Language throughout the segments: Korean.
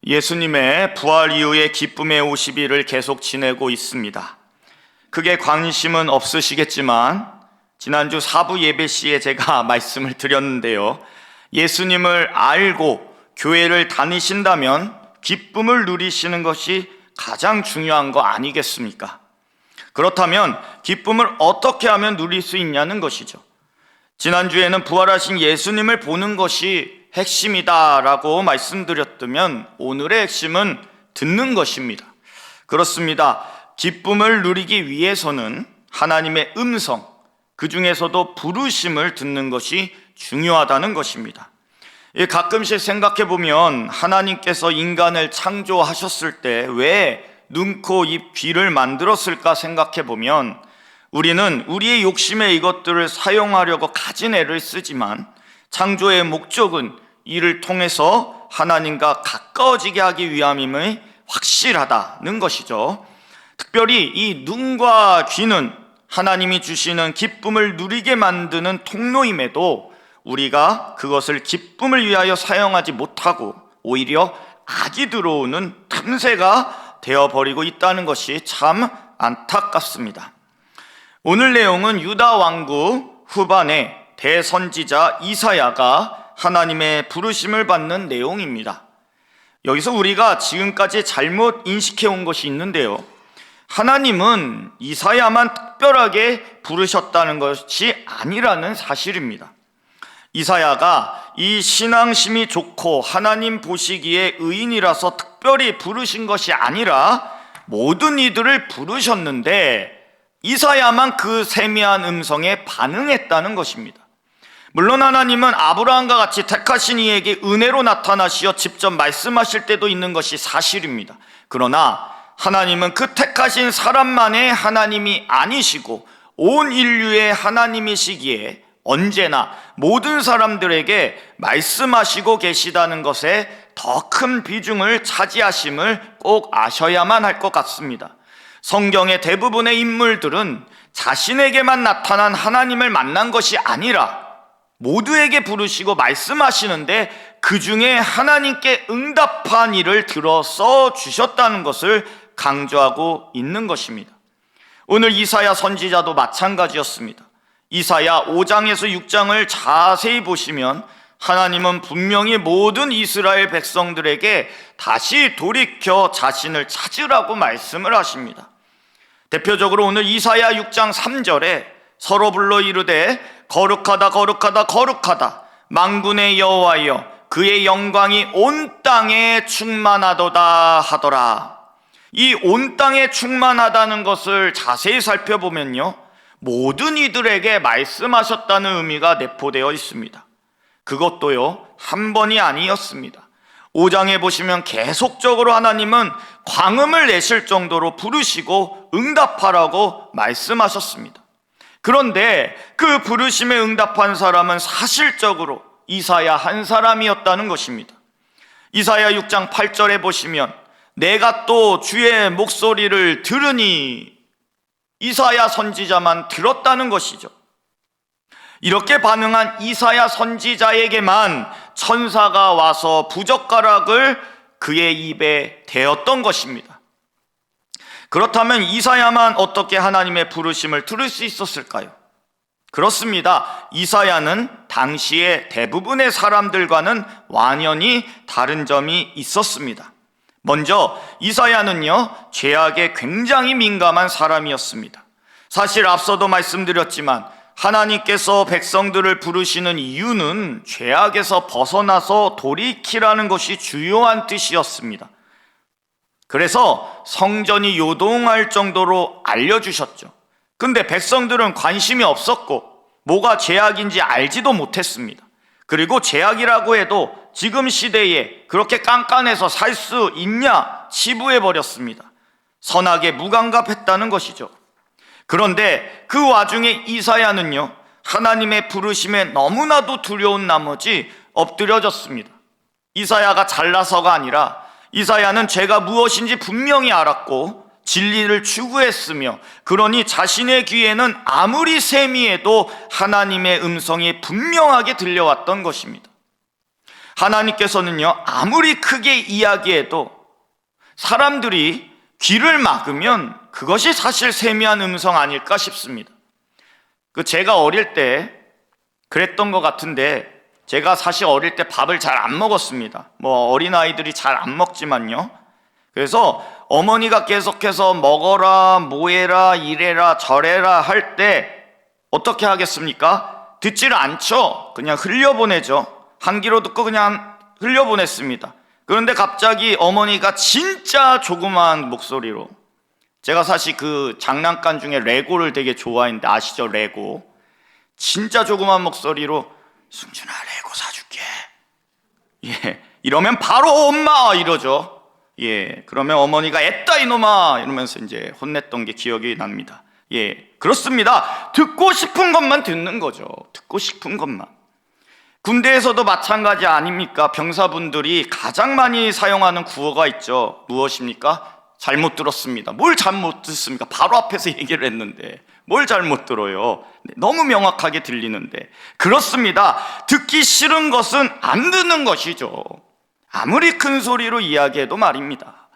예수님의 부활 이후의 기쁨의 50일을 계속 지내고 있습니다. 크게 관심은 없으시겠지만 지난주 사부 예배 시에 제가 말씀을 드렸는데요. 예수님을 알고 교회를 다니신다면 기쁨을 누리시는 것이 가장 중요한 거 아니겠습니까? 그렇다면 기쁨을 어떻게 하면 누릴 수 있냐는 것이죠. 지난주에는 부활하신 예수님을 보는 것이 핵심이다라고 말씀드렸다면 오늘의 핵심은 듣는 것입니다. 그렇습니다. 기쁨을 누리기 위해서는 하나님의 음성, 그 중에서도 부르심을 듣는 것이 중요하다는 것입니다. 가끔씩 생각해 보면 하나님께서 인간을 창조하셨을 때 왜 눈, 코, 입, 귀를 만들었을까 생각해 보면 우리는 우리의 욕심에 이것들을 사용하려고 가진 애를 쓰지만 창조의 목적은 이를 통해서 하나님과 가까워지게 하기 위함임이 확실하다는 것이죠. 특별히 이 눈과 귀는 하나님이 주시는 기쁨을 누리게 만드는 통로임에도 우리가 그것을 기쁨을 위하여 사용하지 못하고 오히려 악이 들어오는 틈새가 되어버리고 있다는 것이 참 안타깝습니다. 오늘 내용은 유다 왕국 후반에 대선지자 이사야가 하나님의 부르심을 받는 내용입니다. 여기서 우리가 지금까지 잘못 인식해온 것이 있는데요. 하나님은 이사야만 특별하게 부르셨다는 것이 아니라는 사실입니다. 이사야가 이 신앙심이 좋고 하나님 보시기에 의인이라서 특별히 부르신 것이 아니라 모든 이들을 부르셨는데 이사야만 그 세미한 음성에 반응했다는 것입니다. 물론 하나님은 아브라함과 같이 택하신 이에게 은혜로 나타나시어 직접 말씀하실 때도 있는 것이 사실입니다. 그러나 하나님은 그 택하신 사람만의 하나님이 아니시고 온 인류의 하나님이시기에 언제나 모든 사람들에게 말씀하시고 계시다는 것에 더 큰 비중을 차지하심을 꼭 아셔야만 할 것 같습니다. 성경의 대부분의 인물들은 자신에게만 나타난 하나님을 만난 것이 아니라 모두에게 부르시고 말씀하시는데 그 중에 하나님께 응답한 일을 들어 써주셨다는 것을 강조하고 있는 것입니다. 오늘 이사야 선지자도 마찬가지였습니다. 이사야 5장에서 6장을 자세히 보시면 하나님은 분명히 모든 이스라엘 백성들에게 다시 돌이켜 자신을 찾으라고 말씀을 하십니다. 대표적으로 오늘 이사야 6장 3절에 서로 불러 이르되 거룩하다 거룩하다 거룩하다 만군의 여호와여 그의 영광이 온 땅에 충만하도다 하더라. 이 온 땅에 충만하다는 것을 자세히 살펴보면요, 모든 이들에게 말씀하셨다는 의미가 내포되어 있습니다. 그것도요, 한 번이 아니었습니다. 5장에 보시면 계속적으로 하나님은 광음을 내실 정도로 부르시고 응답하라고 말씀하셨습니다. 그런데 그 부르심에 응답한 사람은 사실적으로 이사야 한 사람이었다는 것입니다. 이사야 6장 8절에 보시면 내가 또 주의 목소리를 들으니 이사야 선지자만 들었다는 것이죠. 이렇게 반응한 이사야 선지자에게만 천사가 와서 부젓가락을 그의 입에 대었던 것입니다. 그렇다면 이사야만 어떻게 하나님의 부르심을 들을 수 있었을까요? 그렇습니다. 이사야는 당시의 대부분의 사람들과는 완연히 다른 점이 있었습니다. 먼저 이사야는요, 죄악에 굉장히 민감한 사람이었습니다. 사실 앞서도 말씀드렸지만 하나님께서 백성들을 부르시는 이유는 죄악에서 벗어나서 돌이키라는 것이 주요한 뜻이었습니다. 그래서 성전이 요동할 정도로 알려주셨죠. 근데 백성들은 관심이 없었고 뭐가 죄악인지 알지도 못했습니다. 그리고 죄악이라고 해도 지금 시대에 그렇게 깐깐해서 살 수 있냐 치부해버렸습니다. 선악에 무감각했다는 것이죠. 그런데 그 와중에 이사야는요, 하나님의 부르심에 너무나도 두려운 나머지 엎드려졌습니다. 이사야가 잘나서가 아니라 이사야는 죄가 무엇인지 분명히 알았고 진리를 추구했으며 그러니 자신의 귀에는 아무리 세미해도 하나님의 음성이 분명하게 들려왔던 것입니다. 하나님께서는요, 아무리 크게 이야기해도 사람들이 귀를 막으면 그것이 사실 세미한 음성 아닐까 싶습니다. 제가 어릴 때 그랬던 것 같은데, 제가 사실 어릴 때 밥을 잘 안 먹었습니다. 어린아이들이 잘 안 먹지만요. 그래서 어머니가 계속해서 먹어라, 뭐해라, 이래라, 저래라 할 때 어떻게 하겠습니까? 듣지를 않죠. 그냥 흘려보내죠. 한 귀로 듣고 그냥 흘려보냈습니다. 그런데 갑자기 어머니가 진짜 조그마한 목소리로, 제가 사실 그 장난감 중에 레고를 되게 좋아했는데 아시죠? 레고. 진짜 조그마한 목소리로 승준아, 레고 사줄게. 이러면 바로 엄마 이러죠. 그러면 어머니가 애따 이놈아 이러면서 이제 혼냈던 게 기억이 납니다. 그렇습니다. 듣고 싶은 것만 듣는 거죠. 듣고 싶은 것만. 군대에서도 마찬가지 아닙니까? 병사분들이 가장 많이 사용하는 구호가 있죠. 무엇입니까? 잘못 들었습니다. 뭘 잘못 듣습니까? 바로 앞에서 얘기를 했는데 뭘 잘못 들어요? 너무 명확하게 들리는데. 그렇습니다. 듣기 싫은 것은 안 듣는 것이죠. 아무리 큰 소리로 이야기해도 말입니다.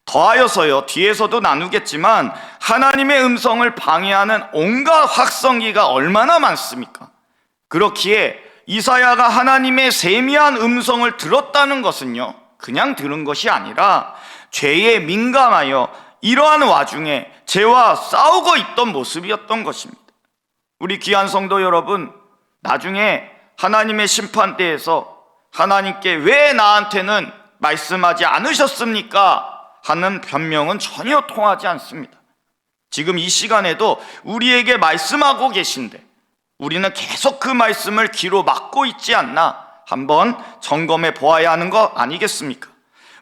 더하여서요, 뒤에서도 나누겠지만 하나님의 음성을 방해하는 온갖 확성기가 얼마나 많습니까? 그렇기에 이사야가 하나님의 세미한 음성을 들었다는 것은요, 그냥 들은 것이 아니라 죄에 민감하여 이러한 와중에 죄와 싸우고 있던 모습이었던 것입니다. 우리 귀한 성도 여러분, 나중에 하나님의 심판대에서 하나님께 왜 나한테는 말씀하지 않으셨습니까? 하는 변명은 전혀 통하지 않습니다. 지금 이 시간에도 우리에게 말씀하고 계신데 우리는 계속 그 말씀을 귀로 막고 있지 않나 한번 점검해 보아야 하는 거 아니겠습니까?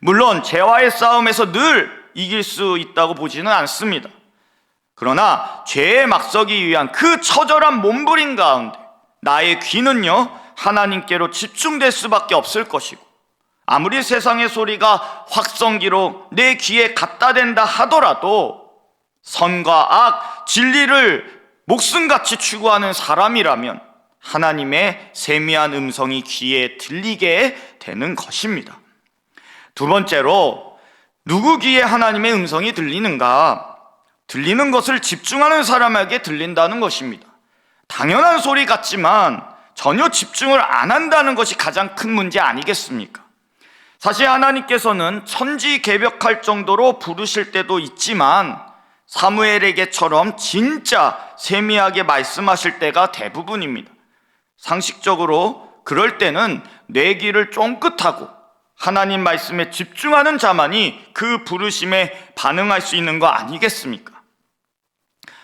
물론 죄와의 싸움에서 늘 이길 수 있다고 보지는 않습니다. 그러나 죄에 막서기 위한 그 처절한 몸부림 가운데 나의 귀는요, 하나님께로 집중될 수밖에 없을 것이고, 아무리 세상의 소리가 확성기로 내 귀에 갖다 댄다 하더라도 선과 악, 진리를 목숨같이 추구하는 사람이라면 하나님의 세미한 음성이 귀에 들리게 되는 것입니다. 두 번째로, 누구 귀에 하나님의 음성이 들리는가? 들리는 것을 집중하는 사람에게 들린다는 것입니다. 당연한 소리 같지만 전혀 집중을 안 한다는 것이 가장 큰 문제 아니겠습니까? 사실 하나님께서는 천지개벽할 정도로 부르실 때도 있지만 사무엘에게처럼 진짜 세미하게 말씀하실 때가 대부분입니다. 상식적으로 그럴 때는 내 귀를 쫑긋하고 하나님 말씀에 집중하는 자만이 그 부르심에 반응할 수 있는 거 아니겠습니까?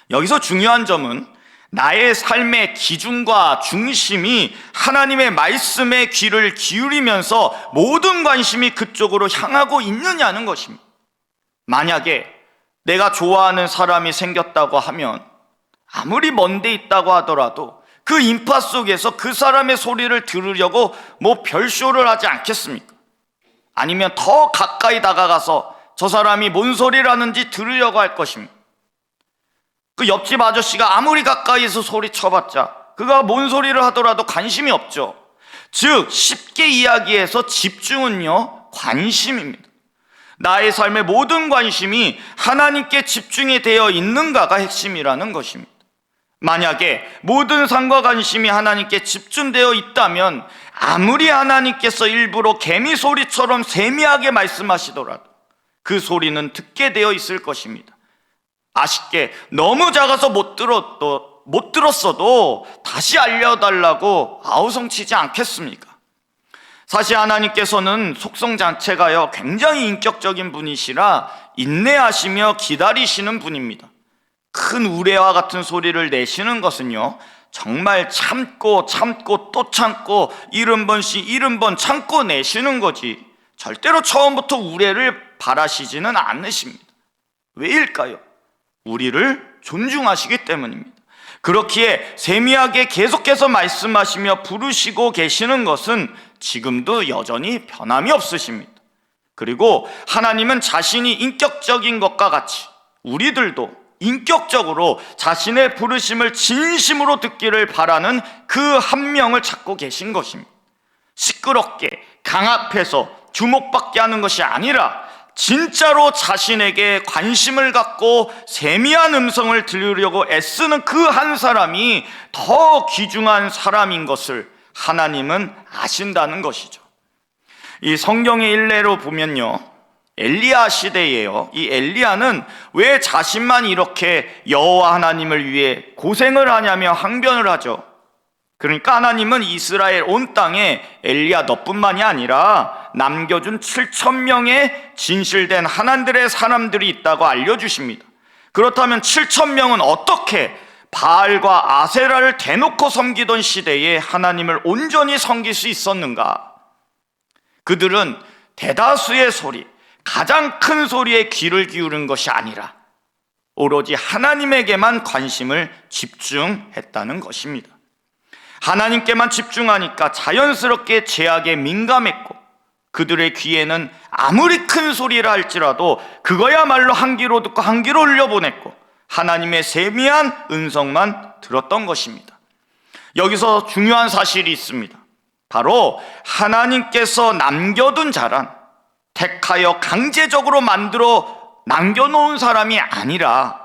여기서 중요한 점은 나의 삶의 기준과 중심이 하나님의 말씀에 귀를 기울이면서 모든 관심이 그쪽으로 향하고 있느냐는 것입니다. 만약에 내가 좋아하는 사람이 생겼다고 하면 아무리 먼 데 있다고 하더라도 그 인파 속에서 그 사람의 소리를 들으려고 별쇼를 하지 않겠습니까? 아니면 더 가까이 다가가서 저 사람이 뭔 소리를 하는지 들으려고 할 것입니다. 그 옆집 아저씨가 아무리 가까이에서 소리 쳐봤자 그가 뭔 소리를 하더라도 관심이 없죠. 즉 쉽게 이야기해서 집중은요, 관심입니다. 나의 삶의 모든 관심이 하나님께 집중이 되어 있는가가 핵심이라는 것입니다. 만약에 모든 삶과 관심이 하나님께 집중되어 있다면 아무리 하나님께서 일부러 개미 소리처럼 세미하게 말씀하시더라도 그 소리는 듣게 되어 있을 것입니다. 아쉽게 너무 작아서 못 들었어도 다시 알려달라고 아우성치지 않겠습니까? 사실 하나님께서는 속성 자체가요, 굉장히 인격적인 분이시라 인내하시며 기다리시는 분입니다. 큰 우레와 같은 소리를 내시는 것은요, 정말 참고 또 참고 70번 참고 내시는 거지 절대로 처음부터 우레를 바라시지는 않으십니다. 왜일까요? 우리를 존중하시기 때문입니다. 그렇기에 세미하게 계속해서 말씀하시며 부르시고 계시는 것은 지금도 여전히 변함이 없으십니다. 그리고 하나님은 자신이 인격적인 것과 같이 우리들도 인격적으로 자신의 부르심을 진심으로 듣기를 바라는 그 한 명을 찾고 계신 것입니다. 시끄럽게 강 앞에서 주목받게 하는 것이 아니라 진짜로 자신에게 관심을 갖고 세미한 음성을 들으려고 애쓰는 그 한 사람이 더 귀중한 사람인 것을 하나님은 아신다는 것이죠. 이 성경의 일례로 보면요, 엘리야 시대예요. 이 엘리야는 왜 자신만 이렇게 여호와 하나님을 위해 고생을 하냐며 항변을 하죠. 그러니까 하나님은 이스라엘 온 땅에 엘리야 너뿐만이 아니라 남겨준 7,000명의 진실된 하나님들의 사람들이 있다고 알려주십니다. 그렇다면 7,000명은 어떻게 바알과 아세라를 대놓고 섬기던 시대에 하나님을 온전히 섬길 수 있었는가? 그들은 대다수의 소리, 가장 큰 소리에 귀를 기울인 것이 아니라 오로지 하나님에게만 관심을 집중했다는 것입니다. 하나님께만 집중하니까 자연스럽게 죄악에 민감했고, 그들의 귀에는 아무리 큰 소리라 할지라도 그거야말로 한 귀로 듣고 한 귀로 흘려보냈고 하나님의 세미한 음성만 들었던 것입니다. 여기서 중요한 사실이 있습니다. 바로 하나님께서 남겨둔 자란 택하여 강제적으로 만들어 남겨놓은 사람이 아니라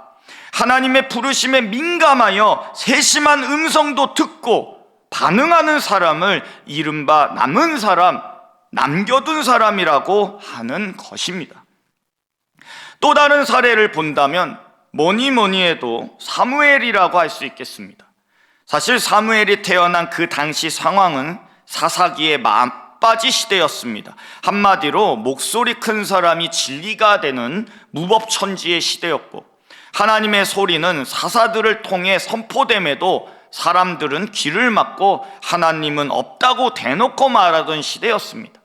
하나님의 부르심에 민감하여 세심한 음성도 듣고 반응하는 사람을 이른바 남은 사람, 남겨둔 사람이라고 하는 것입니다. 또 다른 사례를 본다면 뭐니 해도 사무엘이라고 할 수 있겠습니다. 사실 사무엘이 태어난 그 당시 상황은 사사기의 맞바지 시대였습니다. 한마디로 목소리 큰 사람이 진리가 되는 무법천지의 시대였고, 하나님의 소리는 사사들을 통해 선포됨에도 사람들은 귀를 막고 하나님은 없다고 대놓고 말하던 시대였습니다.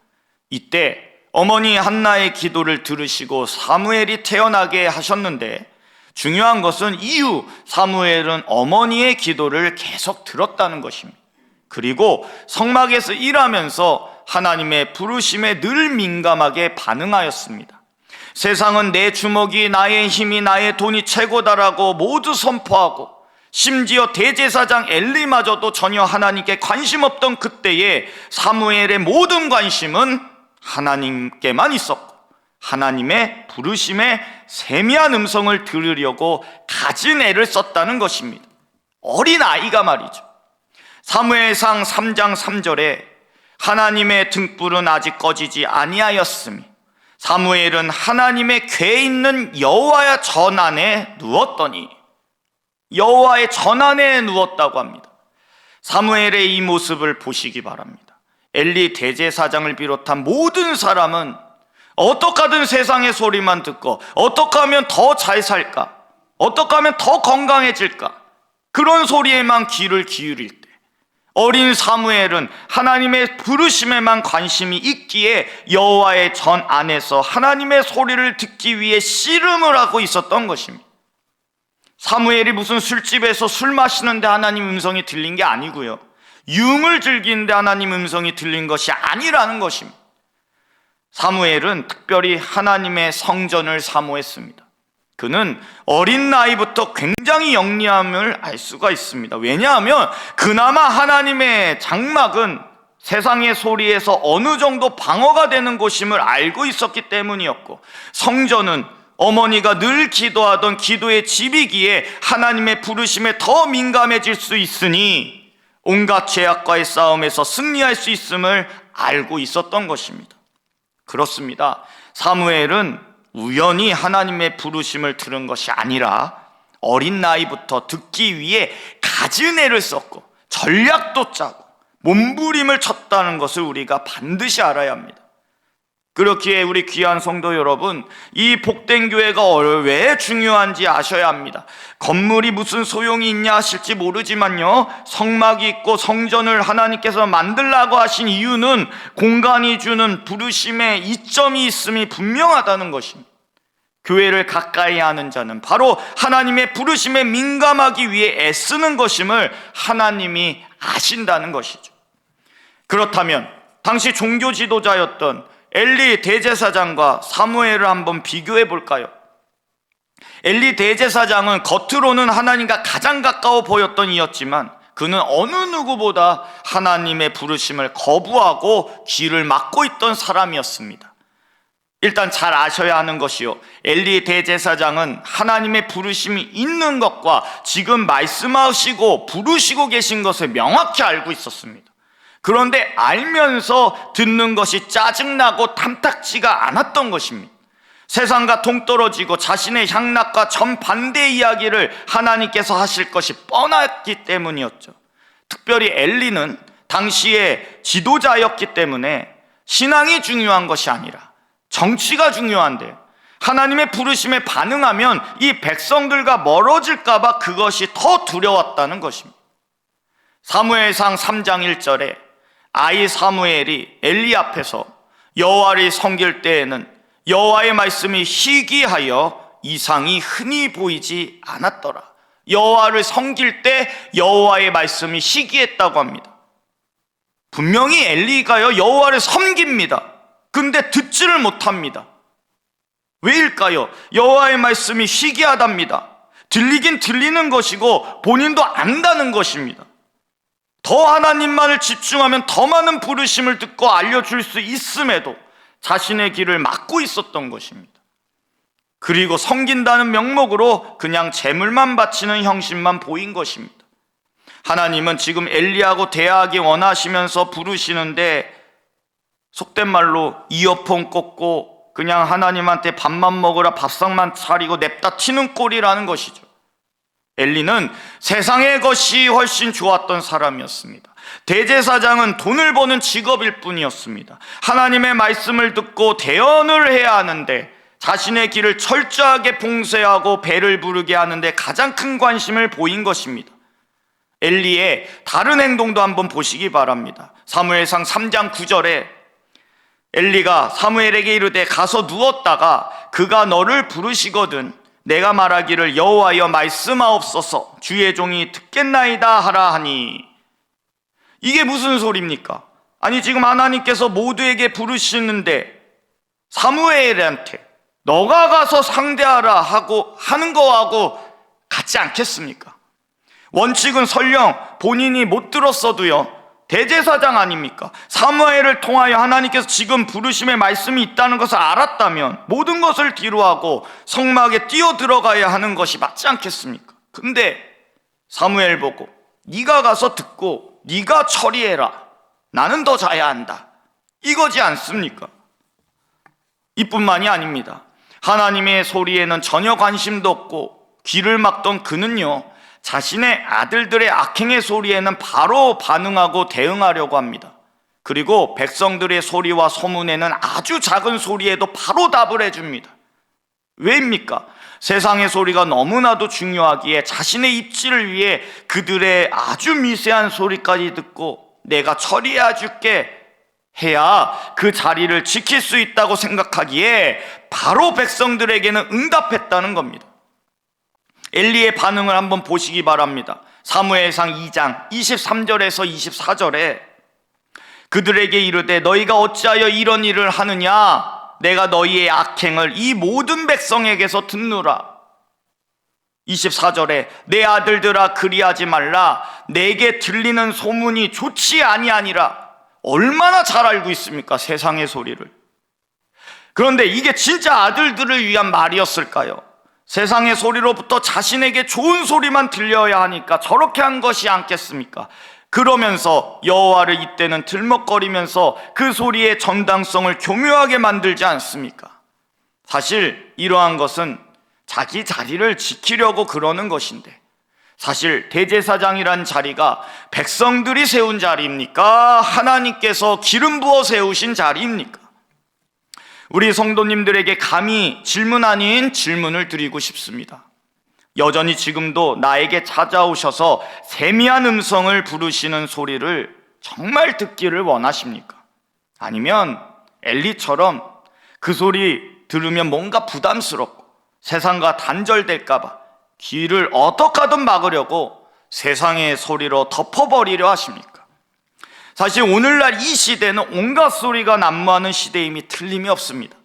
이때 어머니 한나의 기도를 들으시고 사무엘이 태어나게 하셨는데, 중요한 것은 이후 사무엘은 어머니의 기도를 계속 들었다는 것입니다. 그리고 성막에서 일하면서 하나님의 부르심에 늘 민감하게 반응하였습니다. 세상은 내 주먹이, 나의 힘이, 나의 돈이 최고다라고 모두 선포하고, 심지어 대제사장 엘리마저도 전혀 하나님께 관심 없던 그때에 사무엘의 모든 관심은 하나님께만 있었고, 하나님의 부르심에 세미한 음성을 들으려고 갖은 애를 썼다는 것입니다. 어린 아이가 말이죠. 사무엘상 3장 3절에 하나님의 등불은 아직 꺼지지 아니하였으니 사무엘은 하나님의 궤 있는 여호와의 전안에 누웠더니, 여호와의 전안에 누웠다고 합니다. 사무엘의 이 모습을 보시기 바랍니다. 엘리 대제사장을 비롯한 모든 사람은 어떻게 하든 세상의 소리만 듣고 어떻게 하면 더 잘 살까, 어떻게 하면 더 건강해질까, 그런 소리에만 귀를 기울일 때 어린 사무엘은 하나님의 부르심에만 관심이 있기에 여호와의 전 안에서 하나님의 소리를 듣기 위해 씨름을 하고 있었던 것입니다. 사무엘이 무슨 술집에서 술 마시는데 하나님 음성이 들린 게 아니고요, 유흥을 즐기는데 하나님 음성이 들린 것이 아니라는 것입니다. 사무엘은 특별히 하나님의 성전을 사모했습니다. 그는 어린 나이부터 굉장히 영리함을 알 수가 있습니다. 왜냐하면 그나마 하나님의 장막은 세상의 소리에서 어느 정도 방어가 되는 곳임을 알고 있었기 때문이었고, 성전은 어머니가 늘 기도하던 기도의 집이기에 하나님의 부르심에 더 민감해질 수 있으니 온갖 죄악과의 싸움에서 승리할 수 있음을 알고 있었던 것입니다. 그렇습니다. 사무엘은 우연히 하나님의 부르심을 들은 것이 아니라 어린 나이부터 듣기 위해 갖은 애를 썼고 전략도 짜고 몸부림을 쳤다는 것을 우리가 반드시 알아야 합니다. 그렇기에 우리 귀한 성도 여러분, 이 복된 교회가 왜 중요한지 아셔야 합니다. 건물이 무슨 소용이 있냐 하실지 모르지만요, 성막이 있고 성전을 하나님께서 만들라고 하신 이유는 공간이 주는 부르심에 이점이 있음이 분명하다는 것입니다. 교회를 가까이 하는 자는 바로 하나님의 부르심에 민감하기 위해 애쓰는 것임을 하나님이 아신다는 것이죠. 그렇다면 당시 종교 지도자였던 엘리 대제사장과 사무엘을 한번 비교해 볼까요? 엘리 대제사장은 겉으로는 하나님과 가장 가까워 보였던 이였지만 그는 어느 누구보다 하나님의 부르심을 거부하고 귀를 막고 있던 사람이었습니다. 일단 잘 아셔야 하는 것이요, 엘리 대제사장은 하나님의 부르심이 있는 것과 지금 말씀하시고 부르시고 계신 것을 명확히 알고 있었습니다. 그런데 알면서 듣는 것이 짜증나고 탐탁지가 않았던 것입니다. 세상과 동떨어지고 자신의 향락과 정반대 이야기를 하나님께서 하실 것이 뻔했기 때문이었죠. 특별히 엘리는 당시의 지도자였기 때문에 신앙이 중요한 것이 아니라 정치가 중요한데, 하나님의 부르심에 반응하면 이 백성들과 멀어질까 봐 그것이 더 두려웠다는 것입니다. 사무엘상 3장 1절에 아이 사무엘이 엘리 앞에서 여호와를 섬길 때에는 여호와의 말씀이 희귀하여 이상이 흔히 보이지 않았더라. 여호와를 섬길 때 여호와의 말씀이 희귀했다고 합니다. 분명히 엘리가요, 여호와를 섬깁니다. 근데 듣지를 못합니다. 왜일까요? 여호와의 말씀이 희귀하답니다. 들리긴 들리는 것이고 본인도 안다는 것입니다. 더 하나님만을 집중하면 더 많은 부르심을 듣고 알려줄 수 있음에도 자신의 길을 막고 있었던 것입니다. 그리고 섬긴다는 명목으로 그냥 재물만 바치는 형식만 보인 것입니다. 하나님은 지금 엘리하고 대화하기 원하시면서 부르시는데, 속된 말로 이어폰 꽂고 그냥 하나님한테 밥만 먹으라 밥상만 차리고 냅다 튀는 꼴이라는 것이죠. 엘리는 세상의 것이 훨씬 좋았던 사람이었습니다. 대제사장은 돈을 버는 직업일 뿐이었습니다. 하나님의 말씀을 듣고 대언을 해야 하는데 자신의 길을 철저하게 봉쇄하고 배를 부르게 하는데 가장 큰 관심을 보인 것입니다. 엘리의 다른 행동도 한번 보시기 바랍니다. 사무엘상 3장 9절에 엘리가 사무엘에게 이르되 가서 누웠다가 그가 너를 부르시거든 내가 말하기를 여호와여 말씀하옵소서 주의 종이 듣겠나이다 하라 하니. 이게 무슨 소리입니까? 아니, 지금 하나님께서 모두에게 부르시는데 사무엘한테 너가 가서 상대하라 하고 하는 거하고 같지 않겠습니까? 원칙은 설령 본인이 못 들었어도요, 대제사장 아닙니까? 사무엘을 통하여 하나님께서 지금 부르심의 말씀이 있다는 것을 알았다면 모든 것을 뒤로하고 성막에 뛰어 들어가야 하는 것이 맞지 않겠습니까? 근데 사무엘 보고 네가 가서 듣고 네가 처리해라, 나는 더 자야 한다, 이거지 않습니까? 이뿐만이 아닙니다. 하나님의 소리에는 전혀 관심도 없고 귀를 막던 그는요, 자신의 아들들의 악행의 소리에는 바로 반응하고 대응하려고 합니다. 그리고 백성들의 소리와 소문에는 아주 작은 소리에도 바로 답을 해줍니다. 왜입니까? 세상의 소리가 너무나도 중요하기에 자신의 입지를 위해 그들의 아주 미세한 소리까지 듣고 내가 처리해 줄게 해야 그 자리를 지킬 수 있다고 생각하기에 바로 백성들에게는 응답했다는 겁니다. 엘리의 반응을 한번 보시기 바랍니다. 사무엘상 2장 23절에서 24절에 그들에게 이르되 너희가 어찌하여 이런 일을 하느냐, 내가 너희의 악행을 이 모든 백성에게서 듣노라. 24절에 내 아들들아 그리하지 말라, 내게 들리는 소문이 좋지 아니하니라. 얼마나 잘 알고 있습니까, 세상의 소리를. 그런데 이게 진짜 아들들을 위한 말이었을까요? 세상의 소리로부터 자신에게 좋은 소리만 들려야 하니까 저렇게 한 것이 않겠습니까? 그러면서 여호와를 이때는 들먹거리면서 그 소리의 정당성을 교묘하게 만들지 않습니까? 사실 이러한 것은 자기 자리를 지키려고 그러는 것인데, 사실 대제사장이란 자리가 백성들이 세운 자리입니까? 하나님께서 기름 부어 세우신 자리입니까? 우리 성도님들에게 감히 질문 아닌 질문을 드리고 싶습니다. 여전히 지금도 나에게 찾아오셔서 세미한 음성을 부르시는 소리를 정말 듣기를 원하십니까? 아니면 엘리처럼 그 소리 들으면 뭔가 부담스럽고 세상과 단절될까 봐 귀를 어떻게 하든 막으려고 세상의 소리로 덮어버리려 하십니까? 사실 오늘날 이 시대는 온갖 소리가 난무하는 시대임이 틀림이 없습니다.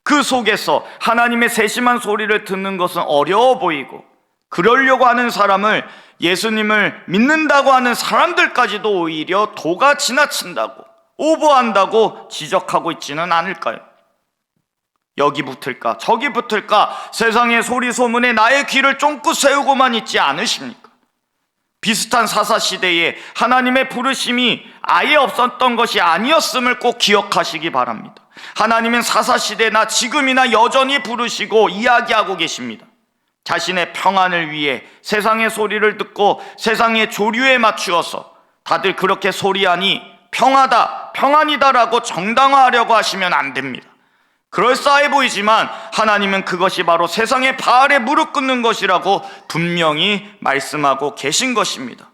그 속에서 하나님의 세심한 소리를 듣는 것은 어려워 보이고 그러려고 하는 사람을, 예수님을 믿는다고 하는 사람들까지도 오히려 도가 지나친다고, 오버한다고 지적하고 있지는 않을까요? 여기 붙을까 저기 붙을까 세상의 소리 소문에 나의 귀를 쫑긋 세우고만 있지 않으십니까? 비슷한 사사시대에 하나님의 부르심이 아예 없었던 것이 아니었음을 꼭 기억하시기 바랍니다. 하나님은 사사시대나 지금이나 여전히 부르시고 이야기하고 계십니다. 자신의 평안을 위해 세상의 소리를 듣고 세상의 조류에 맞추어서 다들 그렇게 소리하니 평하다, 평안이다라고 정당화하려고 하시면 안 됩니다. 그럴싸해 보이지만 하나님은 그것이 바로 세상의 바알에 무릎 꿇는 것이라고 분명히 말씀하고 계신 것입니다.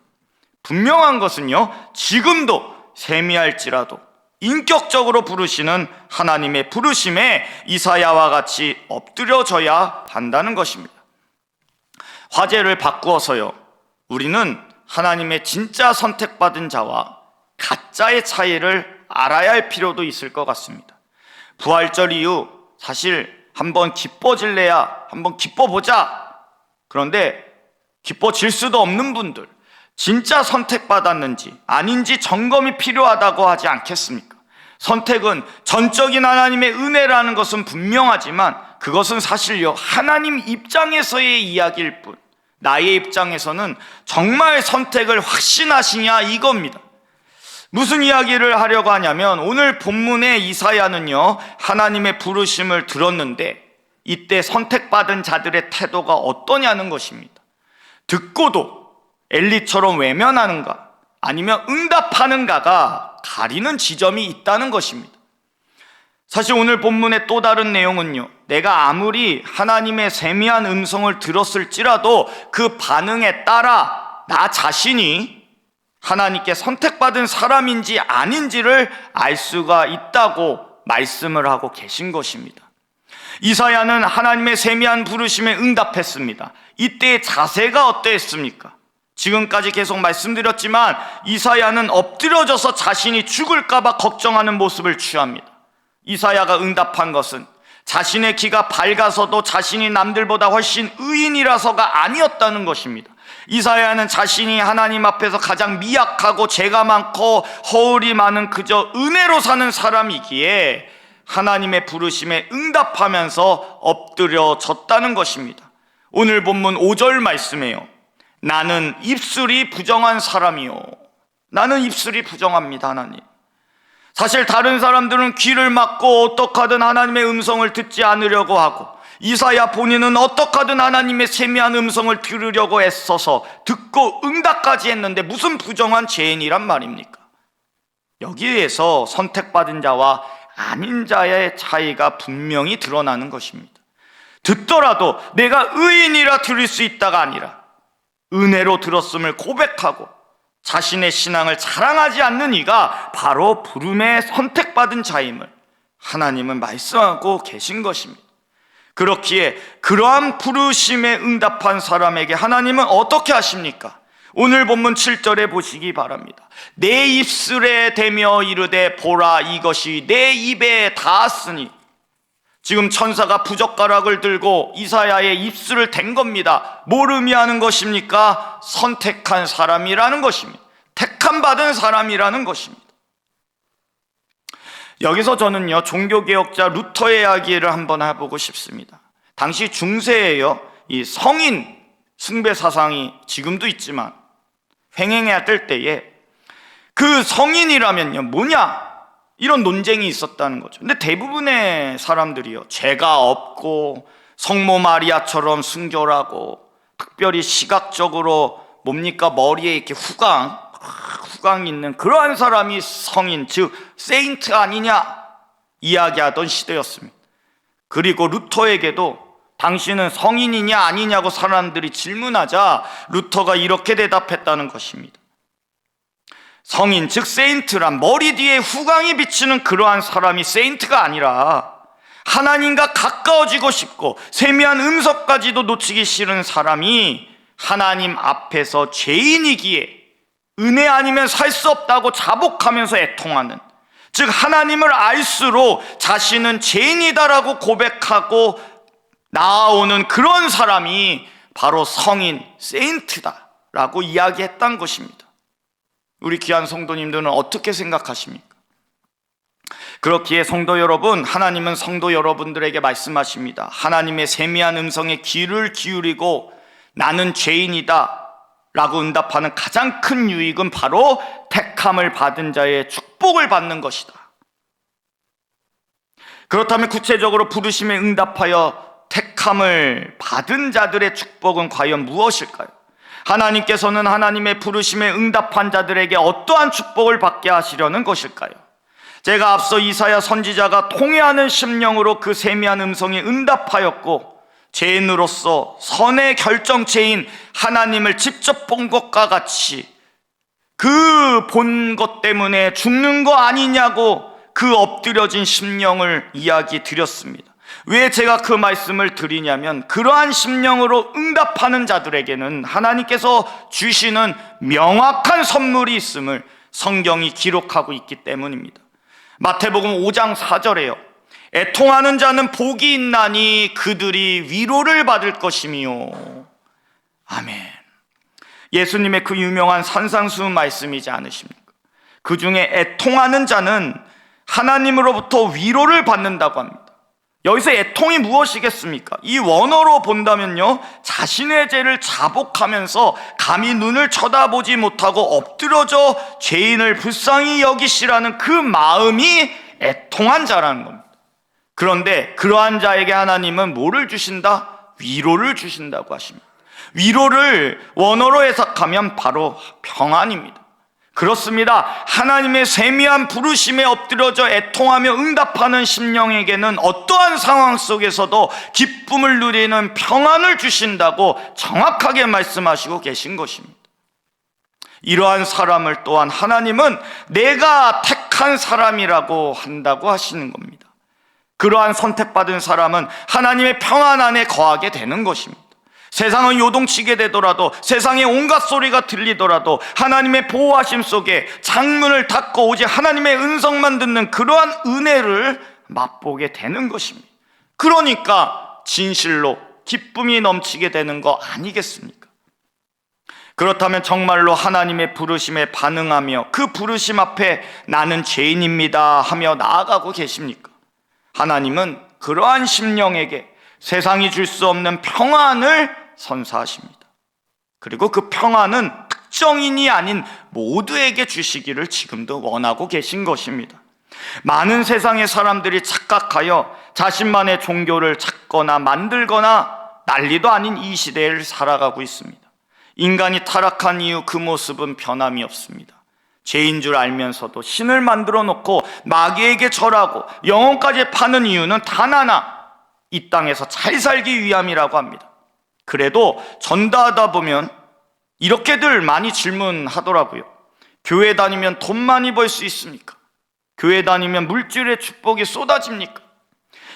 분명한 것은요, 지금도 세미할지라도 인격적으로 부르시는 하나님의 부르심에 이사야와 같이 엎드려져야 한다는 것입니다. 화제를 바꾸어서요, 우리는 하나님의 진짜 선택받은 자와 가짜의 차이를 알아야 할 필요도 있을 것 같습니다. 부활절 이후 사실 한번 기뻐질래야 한번 기뻐보자. 그런데 기뻐질 수도 없는 분들, 진짜 선택받았는지 아닌지 점검이 필요하다고 하지 않겠습니까? 선택은 전적인 하나님의 은혜라는 것은 분명하지만 그것은 사실요, 하나님 입장에서의 이야기일 뿐, 나의 입장에서는 정말 선택을 확신하시냐 이겁니다. 무슨 이야기를 하려고 하냐면, 오늘 본문의 이사야는요, 하나님의 부르심을 들었는데 이때 선택받은 자들의 태도가 어떠냐는 것입니다. 듣고도 엘리처럼 외면하는가 아니면 응답하는가가 가리는 지점이 있다는 것입니다. 사실 오늘 본문의 또 다른 내용은요, 내가 아무리 하나님의 세미한 음성을 들었을지라도 그 반응에 따라 나 자신이 하나님께 선택받은 사람인지 아닌지를 알 수가 있다고 말씀을 하고 계신 것입니다. 이사야는 하나님의 세미한 부르심에 응답했습니다. 이때의 자세가 어땠습니까? 지금까지 계속 말씀드렸지만 이사야는 엎드려져서 자신이 죽을까봐 걱정하는 모습을 취합니다. 이사야가 응답한 것은 자신의 귀가 밝아서도 자신이 남들보다 훨씬 의인이라서가 아니었다는 것입니다. 이사야는 자신이 하나님 앞에서 가장 미약하고 죄가 많고 허울이 많은 그저 은혜로 사는 사람이기에 하나님의 부르심에 응답하면서 엎드려졌다는 것입니다. 오늘 본문 5절 말씀에요, 나는 입술이 부정한 사람이요, 나는 입술이 부정합니다. 하나님, 사실 다른 사람들은 귀를 막고 어떡하든 하나님의 음성을 듣지 않으려고 하고, 이사야 본인은 어떡하든 하나님의 세미한 음성을 들으려고 애써서 듣고 응답까지 했는데 무슨 부정한 죄인이란 말입니까? 여기에서 선택받은 자와 아닌 자의 차이가 분명히 드러나는 것입니다. 듣더라도 내가 의인이라 들을 수 있다가 아니라 은혜로 들었음을 고백하고 자신의 신앙을 자랑하지 않는 이가 바로 부름에 선택받은 자임을 하나님은 말씀하고 계신 것입니다. 그렇기에 그러한 부르심에 응답한 사람에게 하나님은 어떻게 하십니까? 오늘 본문 7절에 보시기 바랍니다. 내 입술에 대며 이르되 보라 이것이 내 입에 닿았으니, 지금 천사가 부젓가락을 들고 이사야의 입술을 댄 겁니다. 뭘 의미하는 것입니까? 선택한 사람이라는 것입니다. 택함 받은 사람이라는 것입니다. 여기서 저는요, 종교개혁자 루터의 이야기를 한번 해보고 싶습니다. 당시 중세에요, 이 성인 숭배 사상이 지금도 있지만 횡행해야 될 때에 그 성인이라면요 뭐냐, 이런 논쟁이 있었다는 거죠. 근데 대부분의 사람들이요, 죄가 없고 성모 마리아처럼 순결하고 특별히 시각적으로 뭡니까, 머리에 이렇게 후광 있는 그러한 사람이 성인, 즉 세인트 아니냐 이야기하던 시대였습니다. 그리고 루터에게도 당신은 성인이냐 아니냐고 사람들이 질문하자 루터가 이렇게 대답했다는 것입니다. 성인, 즉 세인트란 머리 뒤에 후광이 비치는 그러한 사람이 세인트가 아니라 하나님과 가까워지고 싶고 세미한 음성까지도 놓치기 싫은 사람이 하나님 앞에서 죄인이기에 은혜 아니면 살 수 없다고 자복하면서 애통하는, 즉 하나님을 알수록 자신은 죄인이다라고 고백하고 나아오는 그런 사람이 바로 성인, 세인트다라고 이야기했던 것입니다. 우리 귀한 성도님들은 어떻게 생각하십니까? 그렇기에 성도 여러분, 하나님은 성도 여러분들에게 말씀하십니다. 하나님의 세미한 음성에 귀를 기울이고 나는 죄인이다 라고 응답하는 가장 큰 유익은 바로 택함을 받은 자의 축복을 받는 것이다. 그렇다면 구체적으로 부르심에 응답하여 택함을 받은 자들의 축복은 과연 무엇일까요? 하나님께서는 하나님의 부르심에 응답한 자들에게 어떠한 축복을 받게 하시려는 것일까요? 제가 앞서 이사야 선지자가 통회하는 심령으로 그 세미한 음성에 응답하였고 죄인으로서 선의 결정체인 하나님을 직접 본 것과 같이 그 본 것 때문에 죽는 거 아니냐고 그 엎드려진 심령을 이야기 드렸습니다. 왜 제가 그 말씀을 드리냐면 그러한 심령으로 응답하는 자들에게는 하나님께서 주시는 명확한 선물이 있음을 성경이 기록하고 있기 때문입니다. 마태복음 5장 4절에요. 애통하는 자는 복이 있나니 그들이 위로를 받을 것이미요. 아멘. 예수님의 그 유명한 산상수 말씀이지 않으십니까? 그 중에 애통하는 자는 하나님으로부터 위로를 받는다고 합니다. 여기서 애통이 무엇이겠습니까? 이 원어로 본다면요, 자신의 죄를 자복하면서 감히 눈을 쳐다보지 못하고 엎드려져 죄인을 불쌍히 여기시라는 그 마음이 애통한 자라는 겁니다. 그런데 그러한 자에게 하나님은 뭐를 주신다? 위로를 주신다고 하십니다. 위로를 원어로 해석하면 바로 평안입니다. 그렇습니다. 하나님의 세미한 부르심에 엎드려져 애통하며 응답하는 심령에게는 어떠한 상황 속에서도 기쁨을 누리는 평안을 주신다고 정확하게 말씀하시고 계신 것입니다. 이러한 사람을 또한 하나님은 내가 택한 사람이라고 한다고 하시는 겁니다. 그러한 선택받은 사람은 하나님의 평안 안에 거하게 되는 것입니다. 세상은 요동치게 되더라도, 세상에 온갖 소리가 들리더라도 하나님의 보호하심 속에 창문을 닫고 오직 하나님의 음성만 듣는 그러한 은혜를 맛보게 되는 것입니다. 그러니까 진실로 기쁨이 넘치게 되는 거 아니겠습니까? 그렇다면 정말로 하나님의 부르심에 반응하며 그 부르심 앞에 나는 죄인입니다 하며 나아가고 계십니까? 하나님은 그러한 심령에게 세상이 줄 수 없는 평안을 선사하십니다. 그리고 그 평안은 특정인이 아닌 모두에게 주시기를 지금도 원하고 계신 것입니다. 많은 세상의 사람들이 착각하여 자신만의 종교를 찾거나 만들거나 난리도 아닌 이 시대를 살아가고 있습니다. 인간이 타락한 이후 그 모습은 변함이 없습니다. 죄인 줄 알면서도 신을 만들어 놓고 마귀에게 절하고 영혼까지 파는 이유는 단 하나, 이 땅에서 잘 살기 위함이라고 합니다. 그래도 전도하다 보면 이렇게들 많이 질문하더라고요. 교회 다니면 돈 많이 벌 수 있습니까? 교회 다니면 물질의 축복이 쏟아집니까?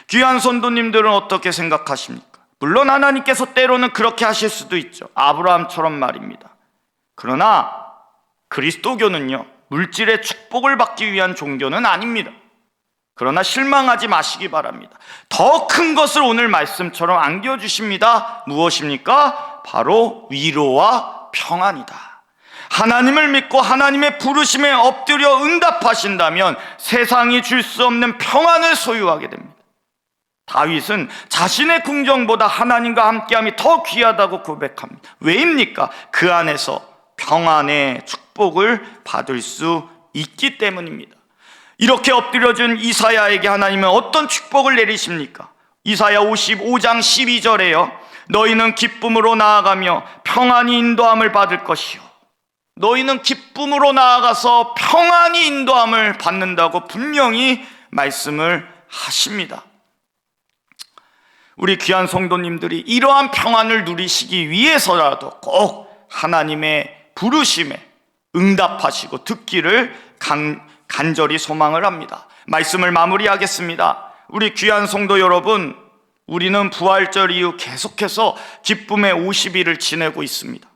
귀한 성도님들은 어떻게 생각하십니까? 물론 하나님께서 때로는 그렇게 하실 수도 있죠. 아브라함처럼 말입니다. 그러나 그리스도교는요, 물질의 축복을 받기 위한 종교는 아닙니다. 그러나 실망하지 마시기 바랍니다. 더 큰 것을 오늘 말씀처럼 안겨주십니다. 무엇입니까? 바로 위로와 평안이다. 하나님을 믿고 하나님의 부르심에 엎드려 응답하신다면 세상이 줄 수 없는 평안을 소유하게 됩니다. 다윗은 자신의 궁정보다 하나님과 함께함이 더 귀하다고 고백합니다. 왜입니까? 그 안에서 평안의 축복을 받을 수 있기 때문입니다. 이렇게 엎드려준 이사야에게 하나님은 어떤 축복을 내리십니까? 이사야 55장 12절에요. 너희는 기쁨으로 나아가며 평안히 인도함을 받을 것이요. 너희는 기쁨으로 나아가서 평안히 인도함을 받는다고 분명히 말씀을 하십니다. 우리 귀한 성도님들이 이러한 평안을 누리시기 위해서라도 꼭 하나님의 부르심에 응답하시고 듣기를 간절히 소망을 합니다. 말씀을 마무리하겠습니다. 우리 귀한 성도 여러분, 우리는 부활절 이후 계속해서 기쁨의 50일을 지내고 있습니다.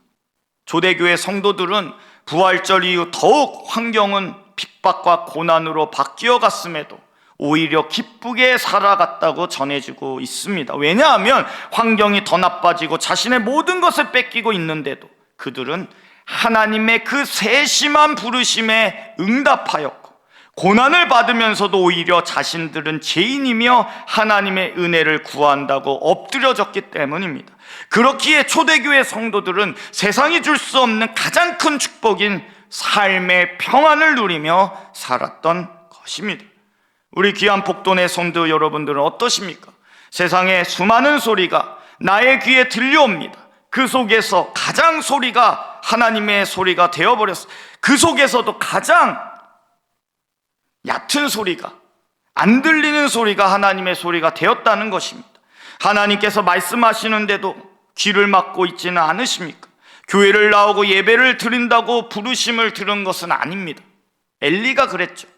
조대교회 성도들은 부활절 이후 더욱 환경은 핍박과 고난으로 바뀌어 갔음에도 오히려 기쁘게 살아갔다고 전해지고 있습니다. 왜냐하면 환경이 더 나빠지고 자신의 모든 것을 뺏기고 있는데도 그들은 하나님의 그 세심한 부르심에 응답하였고, 고난을 받으면서도 오히려 자신들은 죄인이며 하나님의 은혜를 구한다고 엎드려졌기 때문입니다. 그렇기에 초대교회 성도들은 세상이 줄 수 없는 가장 큰 축복인 삶의 평안을 누리며 살았던 것입니다. 우리 귀한 복돈의 성도 여러분들은 어떠십니까? 세상에 수많은 소리가 나의 귀에 들려옵니다. 그 속에서 가장 소리가 하나님의 소리가 되어버렸어요. 그 속에서도 가장 얕은 소리가, 안 들리는 소리가 하나님의 소리가 되었다는 것입니다. 하나님께서 말씀하시는데도 귀를 막고 있지는 않으십니까? 교회를 나오고 예배를 드린다고 부르심을 들은 것은 아닙니다. 엘리가 그랬죠.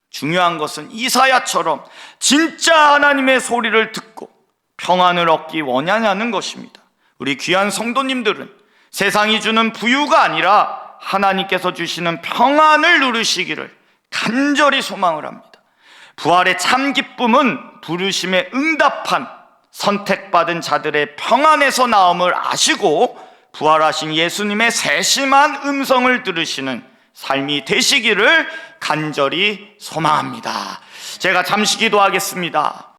중요한 것은 이사야처럼 진짜 하나님의 소리를 듣고 평안을 얻기 원하냐는 것입니다. 우리 귀한 성도님들은 세상이 주는 부유가 아니라 하나님께서 주시는 평안을 누리시기를 간절히 소망을 합니다. 부활의 참 기쁨은 부르심에 응답한 선택받은 자들의 평안에서 나옴을 아시고 부활하신 예수님의 세심한 음성을 들으시는 삶이 되시기를 간절히 소망합니다. 제가 잠시 기도하겠습니다.